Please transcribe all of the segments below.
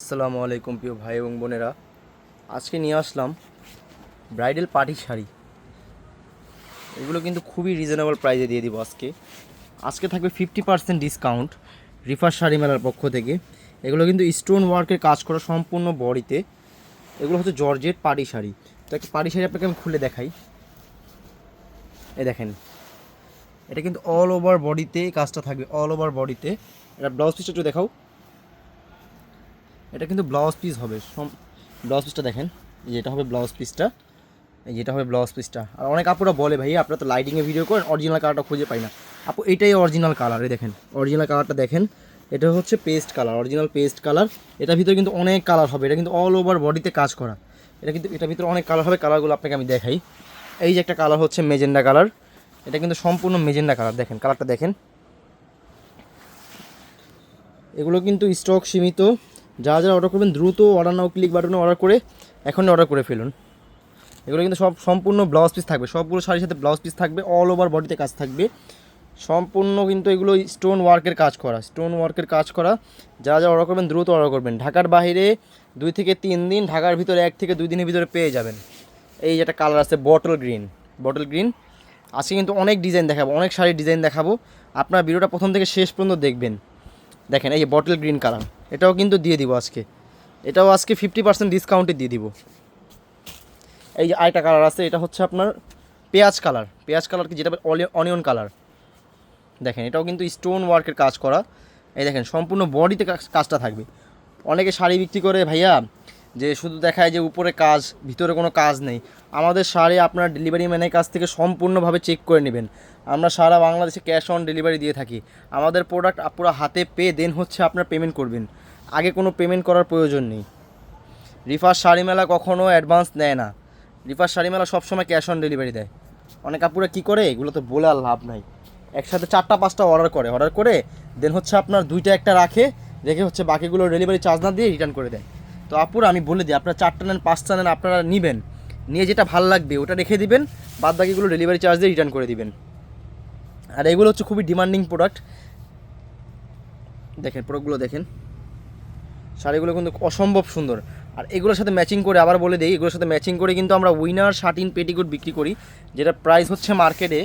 আসসালামু আলাইকুম প্রিয় ভাই এবং বোনেরা, আজকে নিয়ে আসলাম ব্রাইডাল পার্টি শাড়ি। এগুলো কিন্তু খুবই রিজনেবল প্রাইসে দিয়ে দিব আজকে। আজকে থাকবে 50% ডিসকাউন্ট রিফার শাড়ি মেলার পক্ষ থেকে। এগুলো কিন্তু স্টোন ওয়ার্কের কাজ করা সম্পূর্ণ বডিতে। এগুলো হচ্ছে জর্জেট পার্টি শাড়ি। তো একটা পার্টি শাড়ি আপনাকে আমি খুলে দেখাই। এই দেখেন, এটা কিন্তু অল ওভার বডিতে কাজটা থাকবে, অল ওভার বডিতে। এটা ব্লাউজ পিসটা একটু দেখাও। এটা কিন্তু ব্লাউজ পিস হবে, ব্লাউজ পিসটা দেখেন, যেটা হবে ব্লাউজ পিসটা, যেটা হবে ব্লাউজ পিসটা। আর অনেক আপুরা বলে ভাই আপনারা তো লাইটিংয়ে ভিডিও করেন, অরিজিনাল কালারটা খুঁজে পাই না। আপু এটাই অরিজিনাল কালার, এই দেখেন অরিজিনাল কালারটা দেখেন। এটা হচ্ছে paste colour, original paste colour. এটার ভিতরে কিন্তু অনেক কালার হবে, এটা কিন্তু অল ওভার বডিতে কাজ করা। এটা কিন্তু এটার ভিতরে অনেক কালার হবে, কালারগুলো আপনাকে আমি দেখাই। এই যে একটা কালার হচ্ছে মেজেন্ডা কালার, এটা কিন্তু সম্পূর্ণ মেজেন্ডা কালার, দেখেন কালারটা দেখেন। এগুলো কিন্তু স্টক সীমিত, যারা যারা অর্ডার করবেন দ্রুত অর্ডার নাও ক্লিক বাটনে অর্ডার করে এখনই অর্ডার করে ফেলুন। এগুলো কিন্তু সব সম্পূর্ণ ব্লাউজ পিস থাকবে, সবগুলো শাড়ির সাথে ব্লাউজ পিস থাকবে, অল ওভার বডিতে কাজ থাকবে সম্পূর্ণ। কিন্তু এগুলো স্টোন ওয়ার্কের কাজ করা, স্টোন ওয়ার্কের কাজ করা। যারা যারা অর্ডার করবেন দ্রুত অর্ডার করবেন। ঢাকার বাইরে 2 থেকে 3 দিন, ঢাকার ভিতরে 1 থেকে 2 দিনের ভিতরে পেয়ে যাবেন। এই যেটা কালার আছে বটল গ্রিন, বটল গ্রিন। আজকে কিন্তু অনেক ডিজাইন দেখাবো, অনেক শাড়ির ডিজাইন দেখাবো। আপনার ভিডিওটা প্রথম থেকে শেষ পর্যন্ত দেখবেন। দেখেন এই যে বটল গ্রিন কালার, এটাও কিন্তু দিয়ে দিব আজকে। এটাও আজকে 50% ডিসকাউন্টে দিয়ে দিব। এই যে আরেকটা কালার আছে, এটা হচ্ছে আপনার পেঁয়াজ কালার, পেঁয়াজ কালার কি যেটা অনিয়ন কালার। দেখেন এটাও কিন্তু স্টোন ওয়ার্কের কাজ করা। এই দেখেন সম্পূর্ণ বডিতে কাজটা থাকবে। অনেকে শাড়ি বিক্রি করে ভাইয়া যে শুধু দেখায় যে উপরে কাজ, ভিতরে কোনো কাজ নেই। আমাদের শাড়ি আপনার ডেলিভারি ম্যানের কাছ থেকে সম্পূর্ণভাবে চেক করে নেবেন। আমরা সারা বাংলাদেশে ক্যাশ অন ডেলিভারি দিয়ে থাকি। আমাদের প্রোডাক্ট পুরো হাতে পেয়ে দেন হচ্ছে আপনার পেমেন্ট করবেন, আগে কোনো পেমেন্ট করার প্রয়োজন নেই। রিফার শাড়ি মেলা কখনও অ্যাডভান্স নেয় না, রিফার শাড়ি মেলা সবসময় ক্যাশ অন ডেলিভারি দেয়। অনেক আপুরা কী করে, এগুলো তো বলে আর লাভ নাই, একসাথে 4টা 5টা অর্ডার করে দেন হচ্ছে আপনার 2টা 1টা রেখে হচ্ছে বাকিগুলো ডেলিভারি চার্জ না দিয়ে রিটার্ন করে দেয়। তো আপুরা আমি বলে দিই, আপনারা 4টা নেন 5টা নেন, আপনারা নেবেন, নিয়ে যেটা ভালো লাগবে ওটা রেখে দিবেন, বাদ বাকিগুলো ডেলিভারি চার্জ দিয়ে রিটার্ন করে দিবেন। আর এগুলো হচ্ছে খুবই ডিমান্ডিং প্রোডাক্ট। দেখেন প্রোডাক্টগুলো দেখেন, শাড়িগুলো কিন্তু অসম্ভব সুন্দর। আর এগুলোর সাথে ম্যাচিং করে আবার বলে দিই, এগুলোর সাথে ম্যাচিং করে কিন্তু আমরা উইনার শার্টিন পেটিকোট বিক্রি করি, যেটা প্রাইস হচ্ছে মার্কেটে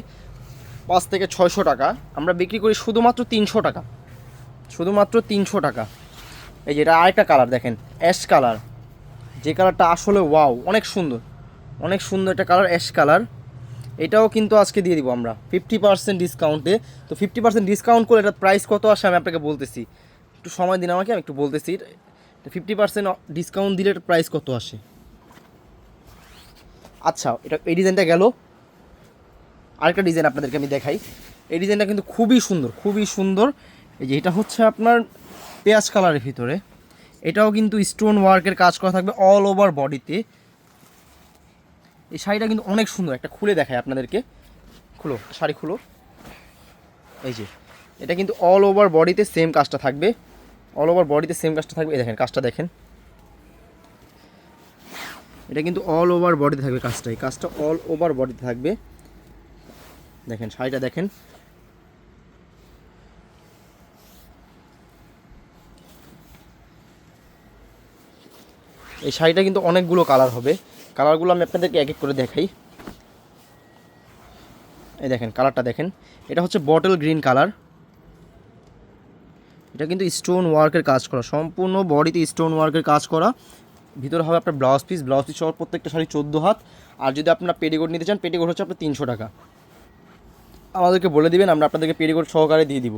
5 থেকে 600 টাকা, আমরা বিক্রি করি শুধুমাত্র 300 টাকা, শুধুমাত্র 300 টাকা। এই যে এটা আরেকটা কালার দেখেন, অ্যাশ কালার, যে কালারটা আসলে ওয়াও, অনেক সুন্দর, অনেক সুন্দর একটা কালার, অ্যাশ কালার। এটাও কিন্তু আজকে দিয়ে দিব আমরা 50% ডিসকাউন্টে। তো 50% ডিসকাউন্ট করে এটার প্রাইস কত আসে আমি আপনাকে বলতেছি, একটু সময় দিন আমাকে, আমি একটু বলতেছি। 50% ডিসকাউন্ট দিলে এটার প্রাইস কত আসে। আচ্ছা এটা এই ডিজাইনটা গেল, আরেকটা ডিজাইন আপনাদেরকে আমি দেখাই। এই ডিজাইনটা কিন্তু খুবই সুন্দর, খুবই সুন্দর। এই যে এটা হচ্ছে আপনার পেঁয়াজ কালারের ভিতরে, এটাও কিন্তু স্টোন ওয়ার্কের কাজ করা থাকবে অল ওভার বডিতে। এই শাড়িটা কিন্তু অনেক সুন্দর, একটা খুলে দেখায় আপনাদেরকে। খুলো শাড়ি খুলো। এই যে এটা কিন্তু অল ওভার বডিতে সেম কাজটা থাকবে, অল ওভার বডিতে সেম কাজটা থাকবে। এই দেখেন কাজটা দেখেন, এটা কিন্তু অল ওভার বডিতে থাকবে কাজটা, এই কাজটা অল ওভার বডিতে থাকবে। দেখেন শাড়িটা দেখেন, এই শাড়িটা কিন্তু অনেকগুলো কালার হবে, কালারগুলো আমি আপনাদেরকে এক এক করে দেখাই। এই দেখেন কালারটা দেখেন, এটা হচ্ছে বটল গ্রিন কালার। এটা কিন্তু স্টোন ওয়ার্কের কাজ করা, সম্পূর্ণ বডিতে স্টোন ওয়ার্কের কাজ করা। ভিতরে হবে আপনার ব্লাউজ পিস, ব্লাউজ পিস সহ প্রত্যেকটা শাড়ি 14 হাত। আর যদি আপনার পেটিকোট নিতে চান, পেটিকোট হচ্ছে আপনার 300 টাকা। আমাদেরকে বলে দিবেন, আমরা আপনাদেরকে পেটিকোট সহকারে দিয়ে দিব।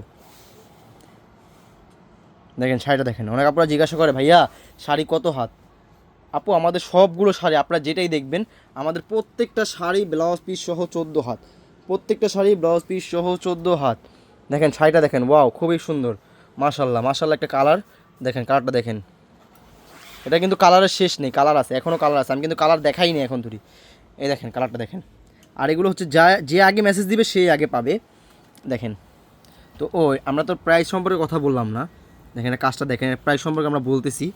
দেখেন শাড়িটা দেখেন, অনেক আপনারা জিজ্ঞাসা করে ভাইয়া শাড়ি কত হাত। আপু আমাদের সবগুলো শাড়ি আপনারা যেটাই দেখবেন, আমাদের প্রত্যেকটা শাড়ি ব্লাউজ পিস সহ 14 হাত, প্রত্যেকটা শাড়ি ব্লাউজ পিস সহ 14 হাত। দেখেন শাড়িটা দেখেন, ওয়াও খুবই সুন্দর, মাশাল্লাহ মাশাল্লাহ একটা কালার। দেখেন কালারটা দেখেন, এটা কিন্তু কালারের শেষ নেই, কালার আছে, এখনও কালার আছে, আমি কিন্তু কালার দেখাইনি এখন ধরি। এই দেখেন কালারটা দেখেন। আর এগুলো হচ্ছে যে আগে মেসেজ দিবে সেই আগে পাবে। দেখেন তো আমরা তো প্রাইস সম্পর্কে কথা বললাম না, দেখেন কাজটা দেখেন, প্রাইস সম্পর্কে আমরা বলতেছি।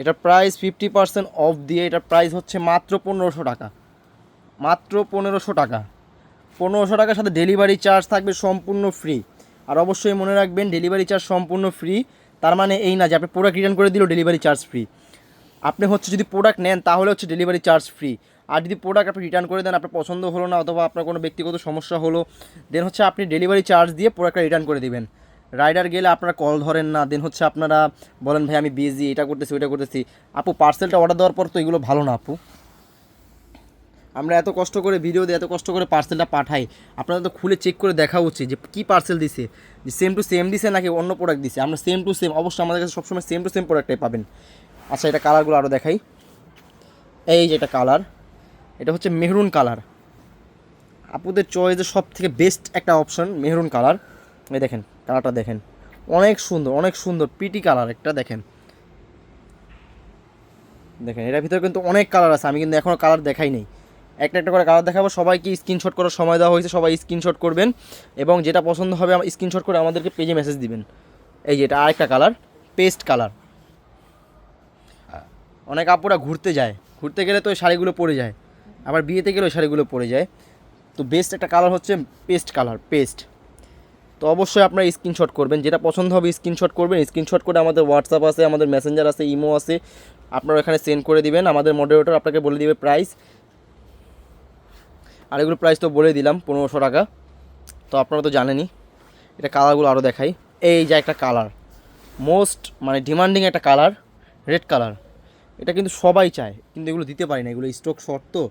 এটার প্রাইস 50% অফ দিয়ে এটার প্রাইস হচ্ছে মাত্র 1500 টাকা, মাত্র 1500 টাকা। 1500 টাকার সাথে ডেলিভারি চার্জ থাকবে সম্পূর্ণ ফ্রি। আর অবশ্যই মনে রাখবেন ডেলিভারি চার্জ সম্পূর্ণ ফ্রি, তার মানে এই না যে আপনি প্রোডাক্ট রিটার্ন করে দিল ডেলিভারি চার্জ ফ্রি। আপনি হচ্ছে যদি প্রোডাক্ট নেন তাহলে হচ্ছে ডেলিভারি চার্জ ফ্রি। আর যদি প্রোডাক্ট আপনি রিটার্ন করে দেন, আপনার পছন্দ হলো না অথবা আপনার কোনো ব্যক্তিগত সমস্যা হলো, দেন হচ্ছে আপনি ডেলিভারি চার্জ দিয়ে প্রোডাক্টটা রিটার্ন করে দিবেন। রাইডার গেলে আপনারা কল ধরেন না, দেন হচ্ছে আপনারা বলেন ভাই আমি বিজি, এটা করতেছি ওইটা করতেছি। আপু পার্সেলটা অর্ডার দেওয়ার পর তো এগুলো ভালো না আপু। আমরা এত কষ্ট করে ভিডিও দিয়ে এত কষ্ট করে পার্সেলটা পাঠাই, আপনাদের তো খুলে চেক করে দেখা উচিত যে কী পার্সেল দিছে, যে সেম টু সেম দিছে নাকি অন্য প্রোডাক্ট দিছে। আমরা সেম টু সেম, অবশ্যই আমাদের কাছে সবসময় সেম টু সেম প্রোডাক্টটাই পাবেন। আচ্ছা, এটা কালারগুলো আরও দেখাই। এই যে এটা কালার, এটা হচ্ছে মেহরুন কালার। আপুদের চয়েসের সব থেকে বেস্ট একটা অপশন মেহরুন কালার। এই দেখেন কালারটা দেখেন, অনেক সুন্দর অনেক সুন্দর পিটি কালার একটা। দেখেন দেখেন এটার ভিতরে কিন্তু অনেক কালার আছে, আমি কিন্তু এখনও কালার দেখাই নেই। একটা একটা করে কালার দেখাবো। সবাইকে স্ক্রিনশট করার সময় দেওয়া হয়েছে, সবাই স্ক্রিনশট করবেন এবং যেটা পছন্দ হবে স্ক্রিনশট করে আমাদেরকে পেজে মেসেজ দিবেন। এই যে এটা আরেকটা কালার, পেস্ট কালার। অনেক আপুরা ঘুরতে যায়, ঘুরতে গেলে তো ওই শাড়িগুলো পরে যায়, আবার বিয়েতে গেলে ওই শাড়িগুলো পরে যায়। তো বেস্ট একটা কালার হচ্ছে পেস্ট কালার, পেস্ট। তো অবশ্যই আপনারা স্ক্রিনশট করবেন, যেটা পছন্দ হবে স্ক্রিনশট করবেন। স্ক্রিনশট করে আমাদের হোয়াটসঅ্যাপ আছে, আমাদের মেসেঞ্জার আছে, ইমো আছে, আপনারা এখানে সেন্ড করে দিবেন। আমাদের মডারেটর আপনাকে বলে দিবে প্রাইস। আর এগুলো প্রাইস তো বলে দিলাম 1500 টাকা, তো আপনারা তো জানেনই। এটা কালারগুলো আরও দেখাই। এই যে একটা কালার, মোস্ট মানে ডিমান্ডিং একটা কালার, রেড কালার। এটা কিন্তু সবাই চায়, কিন্তু এগুলো দিতে পারি না, এগুলো স্টক শর্ট তো,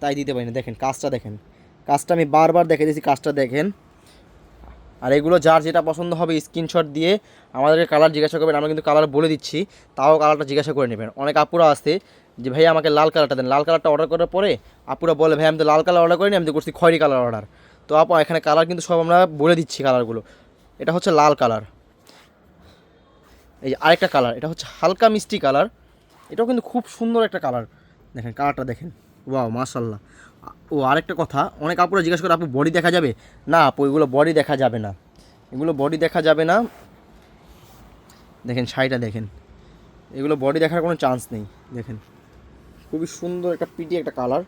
তাই দিতে পারি না। দেখেন কাজটা দেখেন, কাজটা আমি বারবার দেখে দিয়েছি, কাজটা দেখেন। আর এগুলো যার যেটা পছন্দ হবে স্ক্রিনশট দিয়ে আমাদেরকে কালার জিজ্ঞাসা করবেন, আমরা কিন্তু কালার বলে দিচ্ছি, তাও কালারটা জিজ্ঞাসা করে নেবেন। অনেক আপুরা আসে যে ভাই আমাকে লাল কালারটা দেন, লাল কালারটা অর্ডার করার পরে আপুরা বলে ভাই আমি তো লাল কালার অর্ডার করিনি, আমি তো করছি খয়েরি কালার অর্ডার। তো আপু এখানে কালার কিন্তু সব আমরা বলে দিচ্ছি কালারগুলো। এটা হচ্ছে লাল কালার। এই যে আরেকটা কালার, এটা হচ্ছে হালকা মিষ্টি কালার, এটাও কিন্তু খুব সুন্দর একটা কালার। দেখেন কালারটা দেখেন, ওয়াও মাশাল্লাহ। ও আরেকটা কথা, অনেক আপুরা জিজ্ঞাসা করে আপু বডি দেখা যাবে? না আপু, এগুলো বডি দেখা যাবে না, এগুলো বডি দেখা যাবে না। দেখেন শাড়িটা দেখেন, এগুলো বডি দেখার কোনো চান্স নেই। দেখেন খুবই সুন্দর একটা পিটি একটা কালার,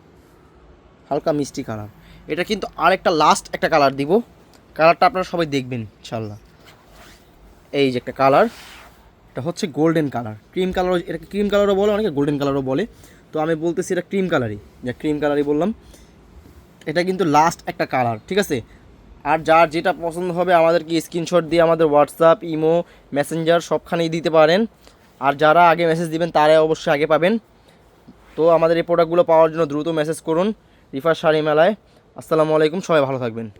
হালকা মিষ্টি কালার। এটা কিন্তু আরেকটা লাস্ট একটা কালার দিব, কালারটা আপনারা সবাই দেখবেন ইনশাল্লাহ। এই যে একটা কালার, এটা হচ্ছে গোল্ডেন কালার, ক্রিম কালারও, এটাকে ক্রিম কালারও বলে, অনেকে গোল্ডেন কালারও বলে। তো আমি বলতেছি এটা ক্রিম কালারই, যে ক্রিম কালারই বললাম। এটা কিন্তু লাস্ট একটা কালার, ঠিক আছে। আর যার যেটা পছন্দ হবে আমাদেরকে স্ক্রিনশট দিয়ে আমাদের হোয়াটসঅ্যাপ, ইমো, মেসেঞ্জার সবখানেই দিতে পারেন। আর যারা আগে মেসেজ দিবেন তারাই অবশ্যই আগে পাবেন। তো আমাদের এই প্রোডাক্টগুলো পাওয়ার জন্য দ্রুত মেসেজ করুন রিফার শাড়ি মেলায়। আসসালামু আলাইকুম, সবাই ভালো থাকবেন।